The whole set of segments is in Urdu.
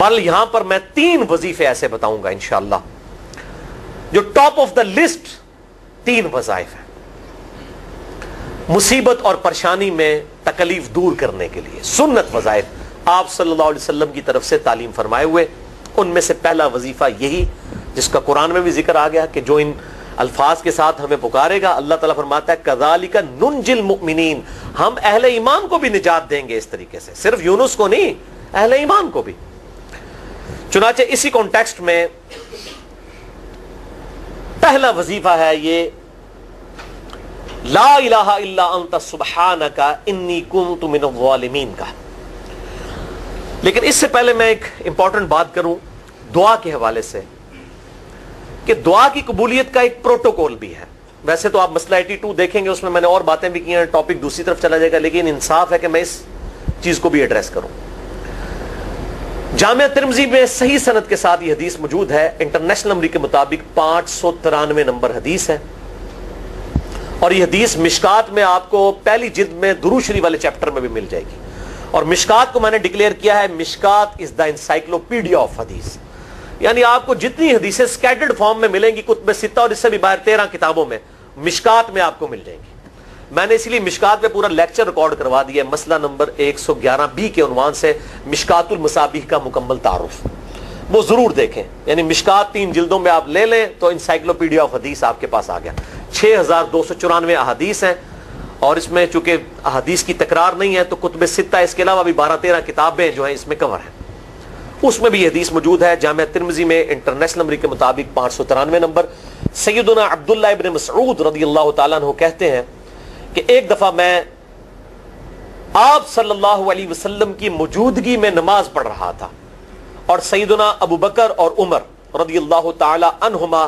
بل یہاں پر میں 3 وظیفے ایسے بتاؤں گا انشاءاللہ جو ٹاپ آف دا لسٹ 3 وظائف ہیں مصیبت اور پریشانی میں تکلیف دور کرنے کے لیے، سنت وظائف آپ صلی اللہ علیہ وسلم کی طرف سے تعلیم فرمائے ہوئے. ان میں سے پہلا وظیفہ یہی جس کا قرآن میں بھی ذکر آ گیا کہ جو ان الفاظ کے ساتھ ہمیں پکارے گا، اللہ تعالیٰ فرماتا ہے کذالک ننجی المؤمنین، ہم اہل ایمان کو بھی نجات دیں گے اس طریقے سے، صرف یونس کو نہیں، اہل ایمان کو بھی. چنانچہ اسی کانٹیکسٹ میں پہلا وظیفہ ہے یہ لا الہ الا انت سبحانک انی کنت من الظالمین کا. لیکن اس سے پہلے میں ایک امپورٹنٹ بات کروں دعا کے حوالے سے کہ دعا کی قبولیت کا ایک پروٹوکول بھی ہے. ویسے تو آپ مسئلہ 82 دیکھیں گے، اس میں نے اور باتیں بھی کی ہیں، ٹاپک دوسری طرف چلا جائے گا، لیکن انصاف ہے کہ میں اس چیز کو بھی ایڈریس کروں. جامعہ ترمذی میں صحیح سند کے ساتھ یہ حدیث موجود ہے، انٹرنیشنل نمبر کے مطابق 593 نمبر حدیث ہے، اور یہ حدیث مشکات میں آپ کو پہلی جلد میں درود شریف والے چیپٹر میں بھی مل جائے گی. اور مشکات کو میں نے ڈکلیئر کیا ہے مشکات از دا انسائکلوپیڈیا آف حدیث، یعنی آپ کو جتنی حدیثیں سکیٹرڈ فارم میں ملیں گی کتب ستہ اور اس سے بھی باہر 13 کتابوں میں، مشکات میں آپ کو مل جائیں گی. میں نے اسی لیے مشکات پہ پورا لیکچر ریکارڈ کروا دیا ہے، مسئلہ نمبر 111B کے عنوان سے مشکات المصابیح کا مکمل تعارف، وہ ضرور دیکھیں. یعنی مشکات 3 جلدوں میں آپ لے لیں تو انسائکلوپیڈیا آف حدیث آپ کے پاس آ گیا. 6294 احادیث ہیں، اور اس میں چونکہ احادیث کی تکرار نہیں ہے تو کتب ستہ اس کے علاوہ بھی 12-13 کتابیں جو ہیں اس میں کور ہیں، اس میں بھی یہ حدیث موجود ہے. جامعہ ترمذی میں انٹرنیشنل نمبر کے مطابق 593 نمبر. سیدنا عبداللہ ابن مسعود رضی اللہ تعالیٰ عنہ کہتے ہیں کہ ایک دفعہ میں آپ صلی اللہ علیہ وسلم کی موجودگی میں نماز پڑھ رہا تھا، اور سیدنا ابو بکر اور عمر رضی اللہ تعالی عنہما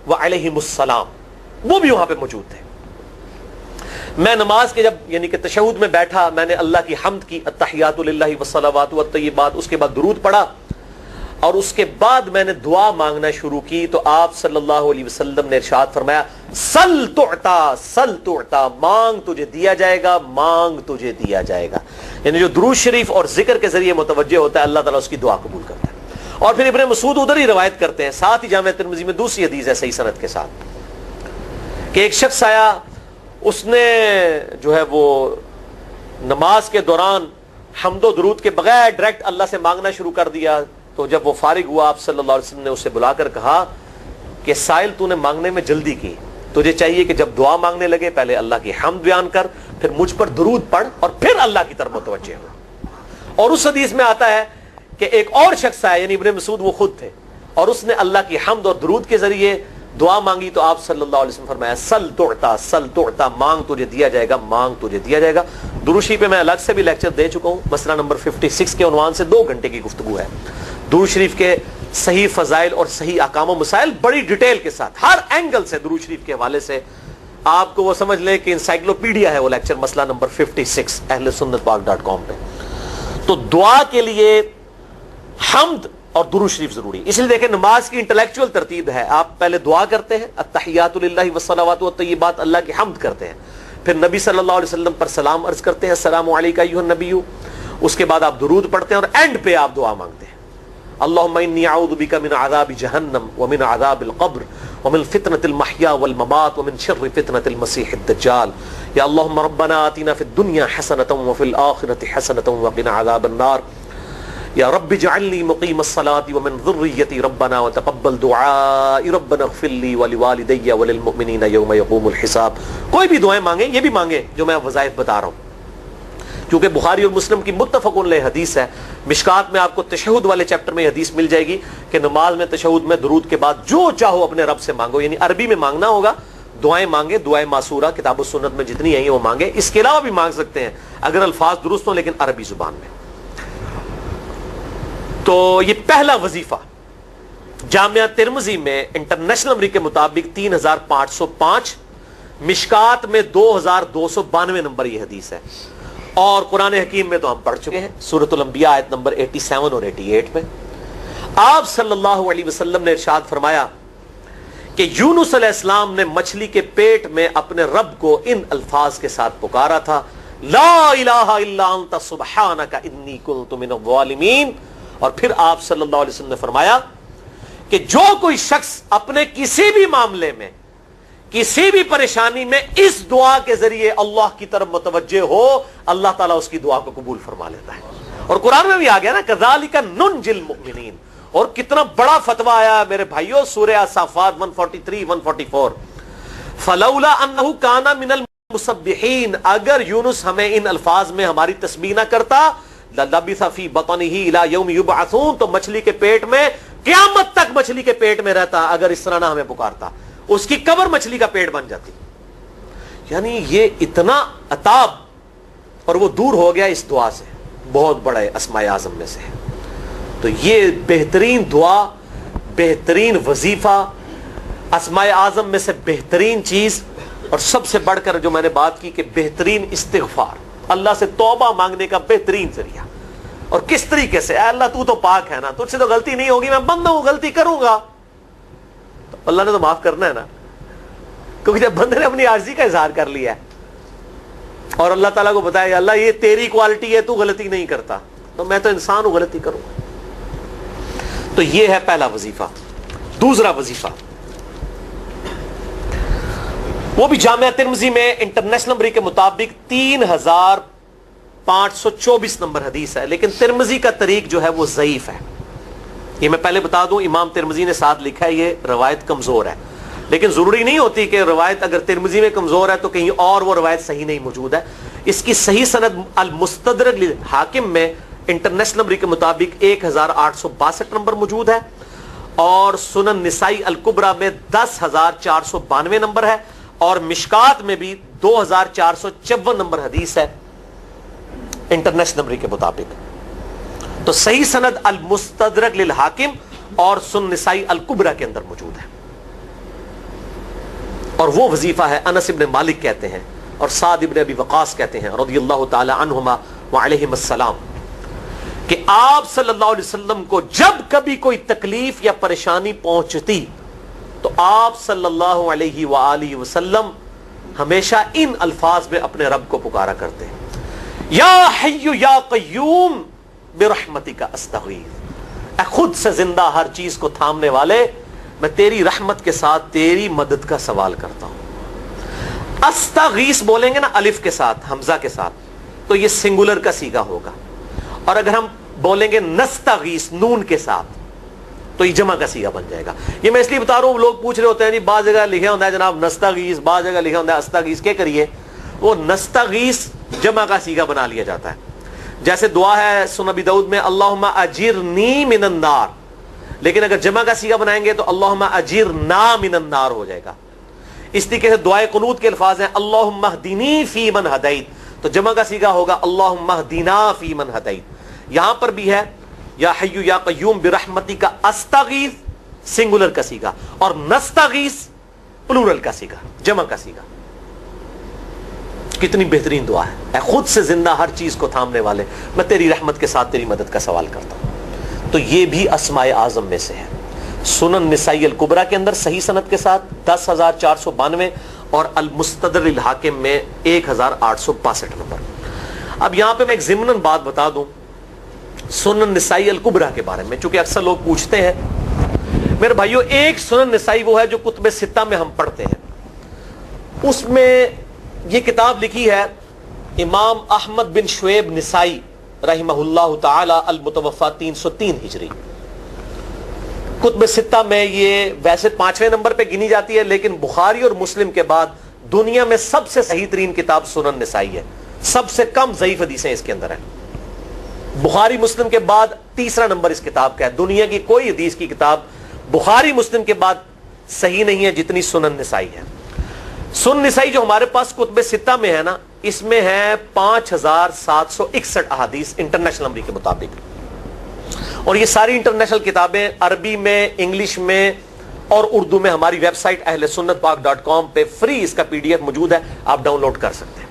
وعلیہم السلام وہ بھی وہاں پہ موجود تھے. میں نماز کے جب یعنی کہ تشہد میں بیٹھا، میں نے اللہ کی حمد کی، التحیات للہ والصلوات والطیبات، اس کے بعد درود پڑھا، اور اس کے بعد میں نے دعا مانگنا شروع کی تو آپ صلی اللہ علیہ وسلم نے ارشاد فرمایا سل تعطا سل تعطا، مانگ تجھے دیا جائے گا، مانگ تجھے دیا جائے گا. یعنی جو درود شریف اور ذکر کے ذریعے متوجہ ہوتا ہے اللہ تعالیٰ اس کی دعا قبول کرتا ہے. اور پھر ابن مسعود ادھر ہی روایت کرتے ہیں، ساتھ ہی جامعہ ترمذی میں دوسری حدیث ہے صحیح سند کے ساتھ کہ ایک شخص آیا، اس نے جو ہے وہ نماز کے دوران حمد و درود کے بغیر ڈائریکٹ اللہ سے مانگنا شروع کر دیا. تو جب وہ فارغ ہوا آپ صلی اللہ علیہ وسلم نے اسے بلا کر کہا کہ سائل تو نے مانگنے میں جلدی کی، تجھے چاہیے کہ جب دعا مانگنے لگے پہلے اللہ کی حمد بیان کر، پھر مجھ پر درود پڑھ، اور پھر اللہ کی طرف متوجہ ہو. اور اس حدیث میں آتا ہے کہ ایک اور شخص آیا، یعنی ابن مسعود وہ خود تھے، اور اس نے اللہ کی حمد اور درود کے ذریعے دعا مانگی تو آپ صلی اللہ علیہ وسلم فرمایا سل تعطا سل تعطا، مانگ تجھے دیا جائے گا، مانگ تجھے دیا جائے گا. درود شریف پہ میں الگ سے بھی لیکچر دے چکا ہوں، مسئلہ نمبر 56 کے عنوان سے 2 گھنٹے کی گفتگو ہے. درود شریف کے صحیح فضائل اور صحیح احکام و مسائل بڑی ڈیٹیل کے ساتھ ہر اینگل سے درود شریف کے حوالے سے آپ کو وہ سمجھ لیں کہ انسائکلوپیڈیا ہے وہ لیکچر، مسئلہ نمبر 56 اہل سنت پاک.com پہ. تو دعا کے لیے حمد اور درود شریف ضروری. اس لیے دیکھیں نماز کی انٹلیکچوئل ترتیب ہے، آپ پہلے دعا کرتے ہیں التحیات للہ والصلوات والطیبات، اللہ کی حمد کرتے ہیں، پھر نبی صلی اللہ علیہ وسلم پر سلام عرض کرتے ہیں السلام علیکہ ایھا النبی، اس کے بعد آپ درود پڑھتے ہیں، اور اینڈ پہ آپ دعا مانگتے ہیں اللہم انی اعوذ بک من عذاب جہنم ومن عذاب القبر ومن فتنة المحیا والممات ومن شر فتنة المسیح الدجال. یا اللہم ربنا آتنا فی الدنیا حسنة وفی الآخرة حسنة وقنا عذاب النار. یا رب اجعلنی مقیم الصلاة ومن ذریتی ربنا وتقبل دعائی ربنا اغفر لی ولوالدی وللمؤمنین یوم یقوم الحساب. کوئی بھی دعائیں مانگیں، یہ بھی مانگیں جو میں وظائف بتا رہا ہوں، کیونکہ بخاری اور مسلم کی متفق علیہ حدیث ہے. مشکات میں آپ کو تشہد والے چیپٹر میں حدیث مل جائے گی کہ نماز میں تشہد میں درود کے بعد جو چاہو اپنے رب سے مانگو، یعنی عربی میں مانگنا ہوگا، دعائیں مانگے، دعائیں معصورہ کتاب و سنت میں جتنی ہیں وہ مانگے، اس کے علاوہ بھی مانگ سکتے ہیں اگر الفاظ درست ہوں لیکن عربی زبان میں. تو یہ پہلا وظیفہ جامعہ ترمذی میں انٹرنیشنل نمبر کے مطابق 3505، مشکات میں 2292 نمبر یہ حدیث ہے. اور قرآن حکیم میں تو ہم پڑھ چکے ہیں سورۃ الانبیاء آیت نمبر 87 اور 88 میں آپ صلی اللہ علیہ وسلم نے ارشاد فرمایا کہ یونس علیہ السلام نے مچھلی کے پیٹ میں اپنے رب کو ان الفاظ کے ساتھ پکارا تھا لا الہ الا انت سبحانک انی کنت من الظالمین اور پھر آپ صلی اللہ علیہ وسلم نے فرمایا کہ جو کوئی شخص اپنے کسی بھی معاملے میں کسی بھی پریشانی میں اس دعا کے ذریعے اللہ کی طرف متوجہ ہو اللہ تعالیٰ اس کی دعا کو قبول فرما لیتا ہے. اور قرآن میں بھی آ گیا نا کذالک ننجی المؤمنین. اور کتنا بڑا فتویٰ آیا میرے بھائیوں سورہ الصافات 143 144 فلولا انہ کان من المسبحین. اگر یونس ہمیں ان الفاظ میں ہماری تسبیح نہ کرتا للبث فی بطنہ الی یوم یبعثون, تو مچھلی کے پیٹ میں قیامت تک مچھلی کے پیٹ میں رہتا اگر اس طرح نہ ہمیں پکارتا. اس کی قبر مچھلی کا پیٹ بن جاتی. یعنی یہ اتنا عطاب, اور وہ دور ہو گیا اس دعا سے, بہت بڑا اسماء اعظم میں سے ہے. تو یہ بہترین دعا, بہترین وظیفہ, اسماء اعظم میں سے بہترین چیز, اور سب سے بڑھ کر جو میں نے بات کی کہ بہترین استغفار, اللہ سے توبہ مانگنے کا بہترین ذریعہ. اور کس طریقے سے, اے اللہ تو پاک ہے نا, تجھ سے تو غلطی نہیں ہوگی, میں بندہ ہوں غلطی کروں گا, تو اللہ نے تو معاف کرنا ہے نا, کیونکہ جب بندے نے اپنی عاجزی کا اظہار کر لیا ہے اور اللہ تعالیٰ کو بتایا اللہ یہ تیری کوالٹی ہے, تو غلطی نہیں کرتا, تو میں تو انسان ہوں غلطی کروں گا. تو یہ ہے پہلا وظیفہ. دوسرا وظیفہ وہ بھی جامعہ ترمذی میں انٹرنیشنل نمبر کے مطابق 3524 نمبر حدیث ہے, لیکن ترمذی کا طریق جو ہے وہ ضعیف ہے. یہ میں پہلے بتا دوں, امام ترمذی نے ساتھ لکھا ہے یہ روایت کمزور ہے, لیکن ضروری نہیں ہوتی کہ روایت اگر ترمذی میں کمزور ہے تو کہیں اور وہ روایت صحیح نہیں موجود ہے. اس کی صحیح سند المستدرک للحاکم میں انٹرنیشنل نمبر کے مطابق 1862 نمبر موجود ہے, اور سنن نسائی الکبریٰ میں 10492 نمبر ہے, اور مشکات میں بھی 2454 نمبر حدیث ہے انٹرنیشنل نمبر کے مطابق. تو صحیح سند المستدرک للحاکم اور سنن نسائی الکبریٰ کے اندر موجود ہے. اور وہ وظیفہ ہے انس ابن مالک کہتے ہیں اور سعد ابن ابی وقاص کہتے ہیں رضی اللہ تعالی عنہما وعلیہم السلام, کہ آپ صلی اللہ علیہ وسلم کو جب کبھی کوئی تکلیف یا پریشانی پہنچتی تو آپ صلی اللہ علیہ وآلہ وسلم ہمیشہ ان الفاظ میں اپنے رب کو پکارا کرتے ہیں, یا حی یا قیوم برحمتک استغیث, اے خود سے زندہ ہر چیز کو تھامنے والے میں تیری رحمت کے ساتھ تیری مدد کا سوال کرتا ہوں. استغیث بولیں گے نا الف کے ساتھ حمزہ کے ساتھ تو یہ سنگولر کا صیغہ ہوگا, اور اگر ہم بولیں گے نستغیث نون کے ساتھ تو یہ جمع کا صیغہ بن جائے گا. یہ میں اس لیے بتا رہا ہوں, لوگ پوچھ رہے ہوتے ہیں جی بعض جگہ لکھا ہوتا ہے جناب نستغیث, بعض جگہ لکھا ہوتا ہے استغیث, کیا کریے وہ نستغیث جمع کا صیغہ بنا لیا جاتا ہے. جیسے دعا ہے سنن ابی داؤد میں اللہم اجرنی من النار, لیکن اگر جمع کا صیغہ بنائیں گے تو اللہم اجرنا من النار ہو جائے گا. اس طریقے سے دعائے قنوت کے الفاظ ہیں اللہم اہدنی فی من ہدیت, تو جمع کا صیغہ ہوگا اللہم اہدنا فی من ہدیت. یہاں پر بھی ہے یا حی یا قیوم برحمتک استغیث سنگولر کا صیغہ, اور نستغیث پلورل کا صیغہ جمع کا صیغہ. کتنی بہترین دعا ہے, اے خود سے زندہ ہر چیز کو تھامنے والے میں تیری رحمت کے ساتھ تیری مدد کا سوال کرتا ہوں. تو یہ بھی اسماء اعظم میں سے ہے. سنن نسائی الکبریٰ کے اندر صحیح سند کے ساتھ 10492 اور المستدرک للحاکم میں 1862 نمبر. اب یہاں پہ میں ایک ضمناً بات بتا دوں سنن نسائی الکبریٰ کے بارے میں, چونکہ اکثر لوگ پوچھتے ہیں. میرے بھائیوں ایک سنن نسائی وہ ہے جو کتب ستہ میں ہم پڑھتے ہیں, اس میں یہ کتاب لکھی ہے امام احمد بن شعیب نسائی رحمہ اللہ تعالی المتوفا 303 ہجری. کتب ستہ میں یہ ویسے 5ویں نمبر پہ گنی جاتی ہے, لیکن بخاری اور مسلم کے بعد دنیا میں سب سے صحیح ترین کتاب سنن نسائی ہے, سب سے کم ضعیف حدیثیں اس کے اندر ہیں. بخاری مسلم کے بعد تیسرا نمبر اس کتاب کا ہے. دنیا کی کوئی حدیث کی کتاب بخاری مسلم کے بعد صحیح نہیں ہے جتنی سنن نسائی ہے. سنن نسائی جو ہمارے پاس کتب ستہ میں ہے نا, اس میں ہے 5761 احادیث انٹرنیشنل نمبر کے مطابق, اور یہ ساری انٹرنیشنل کتابیں عربی میں, انگلش میں اور اردو میں ہماری ویب سائٹ اہل سنت پاک.com پہ فری اس کا PDF موجود ہے, آپ ڈاؤن لوڈ کر سکتے ہیں.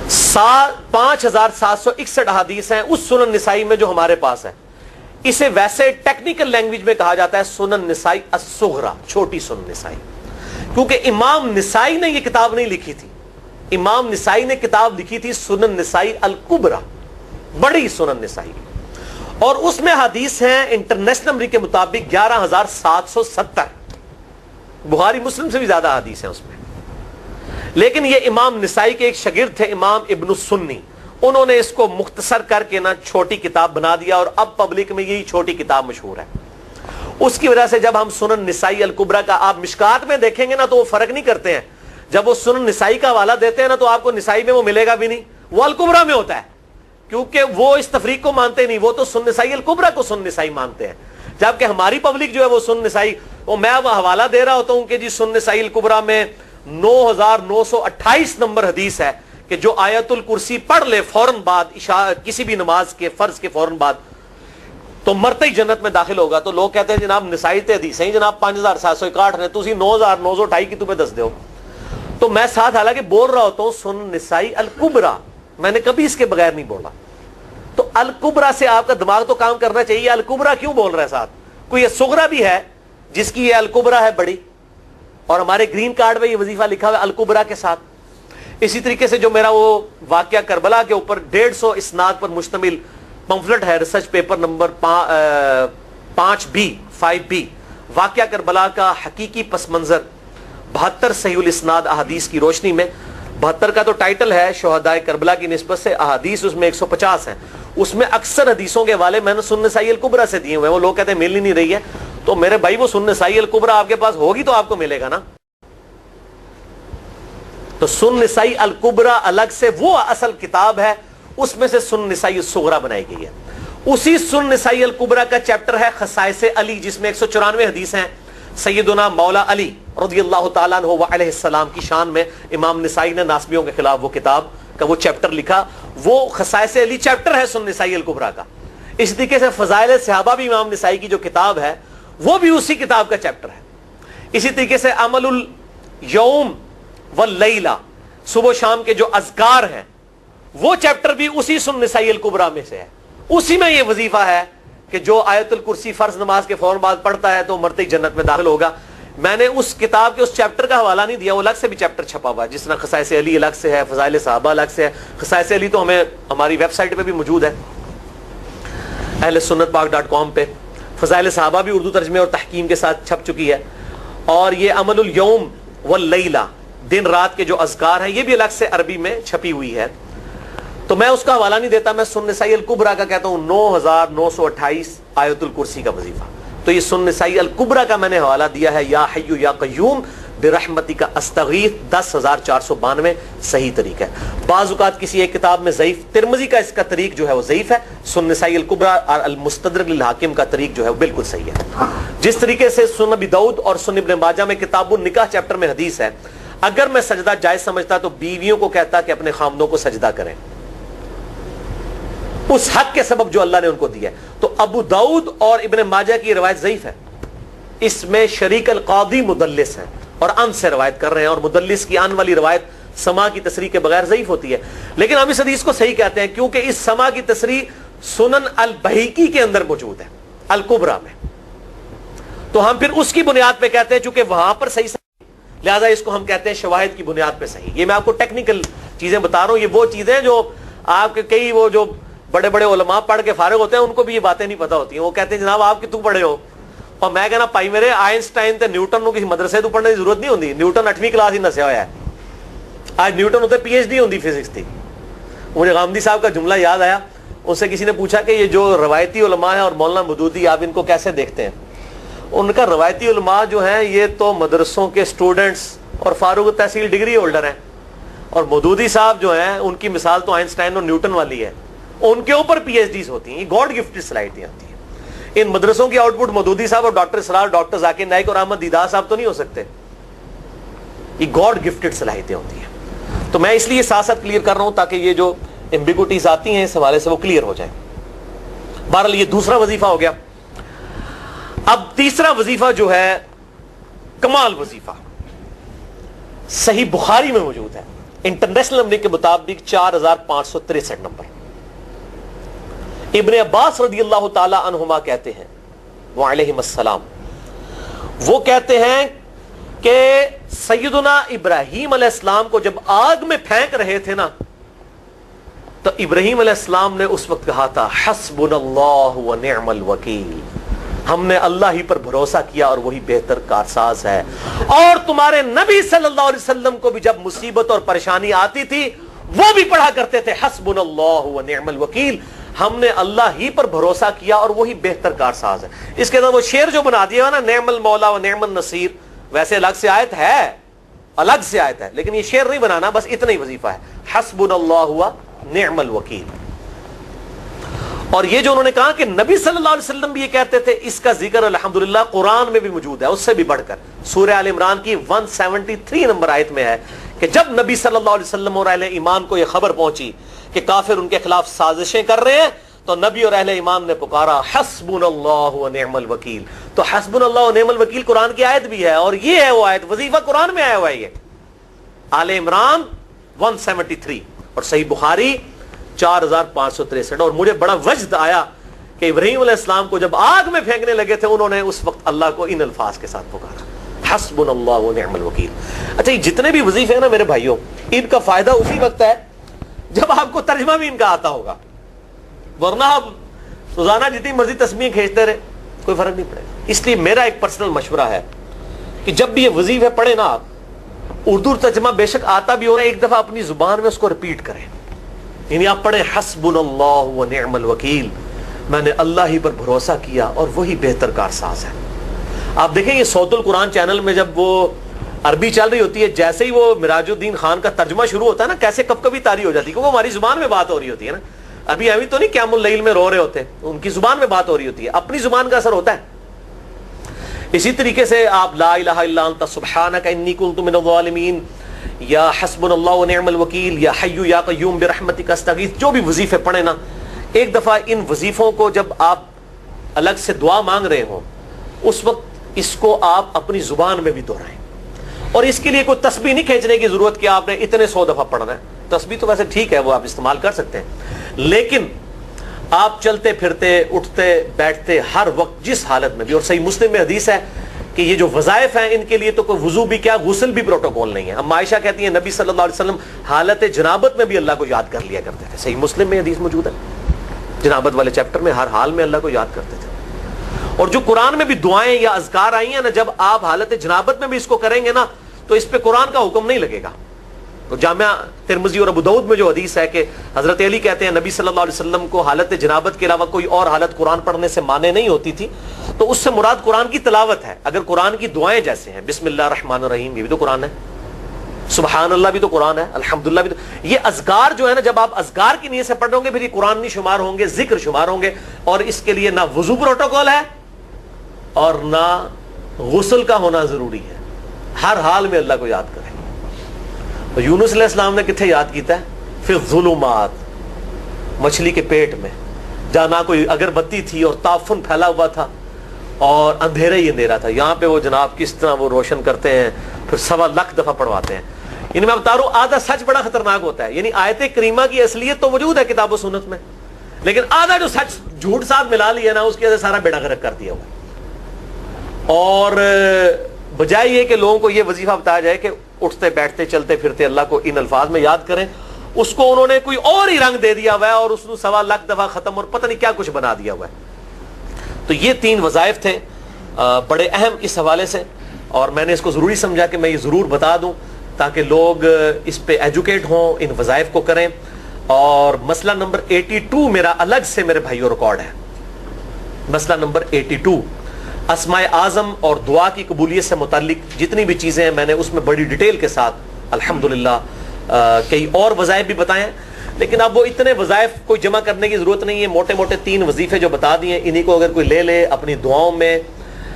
5761 احادیث ہیں اس سنن نسائی میں جو ہمارے پاس ہے. اسے ویسے ٹیکنیکل لینگویج میں کہا جاتا ہے سنن نسائی الصغریٰ, چھوٹی سنن نسائی, کیونکہ امام نسائی نے یہ کتاب نہیں لکھی تھی. امام نسائی نے کتاب لکھی تھی سنن نسائی الکبریٰ, بڑی سنن نسائی، اور اس میں حدیث ہیں انٹرنیشنل نمبر کے مطابق 11,770، بخاری مسلم سے بھی زیادہ حدیث ہیں اس میں. لیکن یہ امام نسائی کے ایک شاگرد تھے امام ابن السنی، انہوں نے اس کو مختصر کر کے نا چھوٹی کتاب بنا دیا، اور اب پبلک میں یہی چھوٹی کتاب مشہور ہے. اس کی وجہ سے جب ہم سنن نسائی الکبریٰ کا آپ مشکات میں دیکھیں گے نا تو وہ فرق نہیں کرتے ہیں. جب وہ سنن نسائی کا حوالہ دیتے ہیں نا تو آپ کو نسائی میں وہ ملے گا بھی نہیں، وہ الکبریٰ میں ہوتا ہے، کیونکہ وہ اس تفریق کو مانتے نہیں، وہ تو سنن نسائی الکبریٰ کو سنن نسائی مانتے ہیں. جبکہ ہماری پبلک جو ہے وہ سنن نسائی، وہ میں وہ حوالہ دے رہا ہوتا ہوں کہ جی سنن نسائی الکبریٰ میں 9,928 نمبر حدیث ہے کہ جو آیت الکرسی پڑھ لے فوراً بعد کسی بھی نماز کے فرض کے فوراً بعد تو مرتے ہی جنت میں داخل ہوگا. تو لوگ کہتے ہیں جناب نسائی تے حدیث ہیں جناب 5,761 نے، تسی 9,928 کی تمہیں دس دیو. تو میں ساتھ حالانکہ بول رہا ہوتا ہوں سنن نسائی الکبریٰ، میں نے کبھی اس کے بغیر نہیں بولا. تو الکبریٰ سے آپ کا دماغ تو کام کرنا چاہیے، الکبریٰ کیوں بول رہا ہے ساتھ؟ کوئی یہ صغریٰ بھی ہے جس کی یہ الکبریٰ ہے بڑی، اور ہمارے گرین کارڈ میں یہ وظیفہ لکھا ہوا ہے الکبریٰ کے ساتھ. اسی طریقے سے جو میرا وہ واقعہ کربلا کے اوپر 150 اسناد پر مشتمل پمفلٹ ہے، ریسرچ پیپر نمبر 5B واقعہ کربلا کا حقیقی پس منظر 72 صحیح الاسناد احادیث کی روشنی میں. 72 کا تو ٹائٹل ہے شہدائے کربلا کی نسبت سے، احادیث اس میں 150 ہیں. اس میں اکثر حدیثوں کے حوالے میں نے سنن نسائی الکبریٰ سے دیے ہوئے ہیں. وہ لوگ کہتے ہیں مل ہی نہیں رہی ہے، تو میرے بھائی وہ سنن نسائی الکبریٰ آپ کے پاس ہوگی تو آپ کو ملے گا نا. تو سنن نسائی الکبریٰ الگ سے وہ اصل کتاب ہے، اس میں سے سنن نسائی الصغریٰ بنائی گئی ہے. اسی سنن نسائی الکبریٰ کا چیپٹر ہے خصائص علی، جس میں 194 حدیث ہیں سیدنا مولا علی رضی اللہ تعالیٰ عنہ علیہ السلام کی شان میں. امام نسائی نے ناسبیوں کے خلاف وہ کتاب کا وہ چیپٹر لکھا، وہ خصائص علی چیپٹر ہے سنن نسائی الکبریٰ کا. اس طریقے سے فضائل صحابہ بھی امام نسائی کی جو کتاب ہے وہ بھی اسی کتاب کا چیپٹر ہے. اسی طریقے سے عمل الیوم واللیلہ، صبح و شام کے جو اذکار ہیں وہ چیپٹر بھی اسی سنن نسائی الکبریٰ میں سے ہے. اسی میں یہ وظیفہ ہے کہ جو آیت الکرسی فرض نماز کے فوراً بعد پڑھتا ہے تو مرتے ہی جنت میں داخل ہوگا. میں نے اس کتاب کے اس چیپٹر کا حوالہ نہیں دیا، وہ الگ سے بھی چیپٹر چھپا ہوا ہے، جس طرح خصائص علی الگ سے ہے، فضائل صحابہ الگ سے ہے. خصائص علی تو ہمیں ہماری ویب سائٹ پہ بھی موجود ہے اہل سنت پاک.com پہ. فضائل صحابہ بھی اردو ترجمے اور تحکیم کے ساتھ چھپ چکی ہے. اور یہ عمل الیوم واللیلہ، دن رات کے جو اذکار ہیں، یہ بھی الگ سے عربی میں چھپی ہوئی ہے. تو میں اس کا حوالہ نہیں دیتا، میں سنن نسائی الکبریٰ کا کہتا ہوں 9,928 آیت الکرسی کا وظیفہ. تو یہ سنن نسائی الکبریٰ کا میں نے حوالہ دیا ہے یا حی یا قیوم برحمتک استغیث 10,492 صحیح طریقہ ہے. بعض اوقات کسی ایک کتاب میں ضعیف، ترمذی کا اس کا طریق جو ہے وہ ضعیف ہے، سنن نسائی الکبریٰ اور المستدرک للحاکم کا طریق جو ہے وہ بالکل صحیح ہے. جس طریقے سے سنن ابی داؤد اور سنن ابن ماجہ میں کتاب النکاح چیپٹر میں حدیث ہے، اگر میں سجدہ جائز سمجھتا تو بیویوں کو کہتا کہ اپنے خامدوں کو سجدہ کریں اس حق کے سبب جو اللہ نے ان کو دیا ہے. تو ابو داؤد اور ابن ماجہ کی روایت ضعیف ہے، اس میں شریک القاضی مدلس ہے اور ان سے روایت کر رہے ہیں، اور مدلس کی ان والی روایت سما کی تصریح کے بغیر ضعیف ہوتی ہے. لیکن ہم اس حدیث کو صحیح کہتے ہیں کیونکہ اس سما کی تصریح سنن البہیقی کے اندر موجود ہے الکبریٰ میں. تو ہم پھر اس کی بنیاد پہ کہتے ہیں چونکہ وہاں پر صحیح لہذا اس کو ہم کہتے ہیں شواہد کی بنیاد پہ صحیح. یہ میں آپ کو ٹیکنیکل چیزیں بتا رہا ہوں، یہ وہ چیزیں جو آپ کے کئی وہ جو بڑے بڑے علماء پڑھ کے فارغ ہوتے ہیں ان کو بھی یہ باتیں نہیں پتا ہوتی ہیں. وہ کہتے ہیں جناب آپ کتوں پڑھے ہو، اور میں کہنا پائی میرے آئنسٹائن تے نیوٹن نو کسی مدرسے تو پڑھنے کی ضرورت نہیں ہوتی. نیوٹن 8ویں کلاس ہی نسیا ہوا ہے، آج نیوٹن ہوتے PhD ہوتی فزکس تھی. مجھے غامدی صاحب کا جملہ یاد آیا، ان سے کسی نے پوچھا کہ یہ جو روایتی علماء ہیں اور مولانا مودودی آپ ان کو کیسے دیکھتے ہیں؟ ان کا روایتی علماء جو ہیں یہ تو مدرسوں کے اسٹوڈنٹس اور فاروق تحصیل ڈگری ہولڈر ہیں، اور مودودی صاحب جو ہیں ان کی مثال تو آئنسٹائن اور نیوٹن والی ہے، ان کے اوپر PhDs ہوتی ہیں. یہ گاڈ گفٹڈ صلاحیتیں ہوتی ہیں. ان مدرسوں کی آؤٹ پٹ مودودی صاحب اور ڈاکٹر اسرار، ڈاکٹر ذاکر نائک اور احمد دیدار صاحب تو نہیں ہو سکتے. یہ گاڈ گفٹڈ صلاحیتیں ہوتی ہیں. تو میں اس لیے ساتھ ساتھ کلیئر کر رہا ہوں تاکہ یہ جو ایمبیگوٹیز آتی ہیں اس حوالے سے وہ کلیئر ہو جائیں. بہرحال یہ دوسرا وظیفہ ہو گیا. اب تیسرا وظیفہ جو ہے کمال وظیفہ صحیح بخاری میں موجود ہے، انٹرنیشنل نمبر کے مطابق 4,563 نمبر. ابن عباس رضی اللہ تعالی عنہما کہتے ہیں وعلیہم السلام، وہ کہتے ہیں کہ سیدنا ابراہیم علیہ السلام کو جب آگ میں پھینک رہے تھے نا تو ابراہیم علیہ السلام نے اس وقت کہا تھا حسبنا اللہ و نعم الوکیل، ہم نے اللہ ہی پر بھروسہ کیا اور وہی بہتر کارساز ہے. اور تمہارے نبی صلی اللہ علیہ وسلم کو بھی جب مصیبت اور پریشانی آتی تھی وہ بھی پڑھا کرتے تھے حسبنا اللہ و نعم الوکیل، ہم نے اللہ ہی پر بھروسہ کیا اور وہی بہتر کارساز ہے. اس کے اندر وہ شعر جو بنا دیا نا نعم المولا و نعم النصیر، ویسے الگ سے آیت ہے لیکن یہ شعر نہیں بنانا، بس اتنا ہی وظیفہ ہے حسبنا اللہ و نعم الوکیل. اور یہ جو انہوں نے کہا کہ نبی صلی اللہ علیہ وسلم بھی یہ کہتے تھے، اس کا ذکر الحمدللہ قرآن میں بھی موجود ہے، اس سے بھی بڑھ کر سورہ آل عمران کی 173 نمبر آیت میں ہے کہ جب نبی صلی اللہ علیہ وسلم اور اہل ایمان کو یہ خبر پہنچی کہ کافر ان کے خلاف سازشیں کر رہے ہیں، تو نبی اور اہل ایمان نے پکارا حسبنا اللہ و نعم الوکیل. تو حسبنا اللہ و نعم الوکیل قرآن کی آیت بھی ہے، اور یہ ہے وہ آیت، وظیفہ قرآن میں آیا ہوا ہے، یہ آل عمران 173 اور صحیح بخاری 4563. اور مجھے بڑا وجد آیا کہ ابراہیم علیہ السلام کو جب آگ میں پھینکنے لگے تھے انہوں نے اس وقت اللہ کو ان الفاظ کے ساتھ پکارا حسبنا اللہ و نعم الوکیل. اچھا یہ جتنے بھی وظیفے ہیں نا میرے بھائیوں، ان کا فائدہ اسی وقت ہے جب آپ کو ترجمہ بھی ان کا آتا ہوگا، ورنہ آپ روزانہ جتنی مرضی تسبیح کھینچتے رہے کوئی فرق نہیں پڑے گا. اس لیے میرا ایک پرسنل مشورہ ہے کہ جب بھی یہ وظیفے پڑھے نا آپ، اردو ترجمہ بے شک آتا بھی ہو رہا ہے، ایک دفعہ اپنی زبان میں اس کو ریپیٹ کریں. یعنی آپ پڑھیں حسبنا اللہ و نعم الوکیل، میں نے اللہ ہی پر بھروسہ کیا اور وہی بہتر کارساز ہے. آپ دیکھیں یہ صوت القرآن چینل میں جب وہ عربی چل رہی ہوتی ہے، جیسے ہی وہ مراج الدین خان کا ترجمہ شروع ہوتا ہے نا، کیسے کب کبھی تاری ہو جاتی ہے، کیونکہ وہ ہماری زبان میں بات ہو رہی ہوتی ہے نا. ابھی تو نہیں قیام اللیل میں رو رہے ہوتے، ان کی زبان میں بات ہو رہی ہوتی ہے، اپنی زبان کا اثر ہوتا ہے. اسی طریقے سے آپ لا الہ الا انت سبحانک انی کنت من الظالمین، یا حسبنا اللہ و نعم الوکیل، یا حی یا قیوم برحمتک استغیث، جو بھی وظیفے پڑھیں نا، ایک دفعہ ان وظیفوں کو جب آپ الگ سے دعا مانگ رہے ہوں اس وقت اس کو آپ اپنی زبان میں بھی دہرائیں. اور اس کے لیے کوئی تسبیح نہیں کھینچنے کی ضرورت کہ آپ نے اتنے 100 دفعہ پڑھنا ہے. تسبیح تو ویسے ٹھیک ہے، وہ آپ استعمال کر سکتے ہیں، لیکن آپ چلتے پھرتے اٹھتے بیٹھتے ہر وقت جس حالت میں بھی، اور صحیح مسلم میں حدیث ہے کہ یہ جو وظائف ہیں ان کے لیے تو کوئی وضو بھی کیا، غسل بھی پروٹوکول نہیں ہے. ہم عائشہ کہتی ہیں نبی صلی اللہ علیہ وسلم حالت جنابت میں بھی اللہ کو یاد کر لیا کرتے تھے. صحیح مسلم میں حدیث موجود ہے، جنابت والے چیپٹر میں، ہر حال میں اللہ کو یاد کرتے تھے. اور جو قرآن میں بھی دعائیں یا اذکار آئی ہیں نا، جب آپ حالت جنابت میں بھی اس کو کریں گے نا تو اس پہ قرآن کا حکم نہیں لگے گا. تو جامعہ ترمذی اور ابو داؤد میں جو حدیث ہے کہ حضرت علی کہتے ہیں نبی صلی اللہ علیہ وسلم کو حالت جنابت کے علاوہ کوئی اور حالت قرآن پڑھنے سے مانے نہیں ہوتی تھی، تو اس سے مراد قرآن کی تلاوت ہے. اگر قرآن کی دعائیں جیسے ہیں بسم اللہ الرحمن الرحیم، یہ بھی تو قرآن ہے، سبحان اللہ بھی تو قرآن ہے، الحمدللہ بھی تو، یہ اذکار جو ہے نا جب آپ اذکار کی نیت سے پڑھ رہے ہوں گے پھر یہ قرآن نہیں شمار ہوں گے، ذکر شمار ہوں گے. اور اس کے لیے نہ وضو پروٹوکول ہے اور نہ غسل کا ہونا ضروری ہے، ہر حال میں اللہ کو یاد کریں. یونس علیہ السلام نے کتنے یاد کیتا ہے؟ فی الظلمات، مچھلی کے پیٹ میں، جہاں نہ کوئی اگربتی تھی اور تعفن پھیلا ہوا تھا اور اندھیرا ہی اندھیرا تھا. یہاں پہ وہ جناب کس طرح وہ روشن کرتے ہیں، پھر 1.25 دفعہ پڑھواتے ہیں. ان میں بتا رہا ہوں آدھا سچ بڑا خطرناک ہوتا ہے. یعنی آیت کریمہ کی اصلیت تو موجود ہے کتاب و سنت میں، لیکن آدھا جو سچ جھوٹ ساتھ ملا لیا نا اس کی وجہ سے سارا بیڑا غرق کر دیا ہوا. اور بجائے یہ کہ لوگوں کو یہ وظیفہ بتایا جائے کہ اٹھتے بیٹھتے چلتے پھرتے اللہ کو ان الفاظ میں یاد کریں، اس کو انہوں نے کوئی اور ہی رنگ دے دیا ہوا ہے اور اس کو 1.25 دفعہ ختم اور پتہ نہیں کیا کچھ بنا دیا ہوا ہے. تو یہ 3 وظائف تھے بڑے اہم اس حوالے سے، اور میں نے اس کو ضروری سمجھا کہ میں یہ ضرور بتا دوں تاکہ لوگ اس پہ ایجوکیٹ ہوں، ان وظائف کو کریں. اور مسئلہ نمبر 82 میرا الگ سے میرے بھائیوں ریکارڈ ہے. مسئلہ نمبر 82 اسماء اعظم اور دعا کی قبولیت سے متعلق جتنی بھی چیزیں ہیں میں نے اس میں بڑی ڈیٹیل کے ساتھ الحمدللہ کئی اور وظائف بھی بتائیں. لیکن اب وہ اتنے وظائف کوئی جمع کرنے کی ضرورت نہیں ہے. موٹے موٹے 3 وظیفے جو بتا دیے انہی کو اگر کوئی لے لے اپنی دعاؤں میں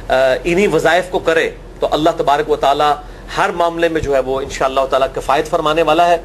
انہی وظائف کو کرے تو اللہ تبارک و تعالی ہر معاملے میں جو ہے وہ انشاءاللہ تعالی کفایت فرمانے والا ہے.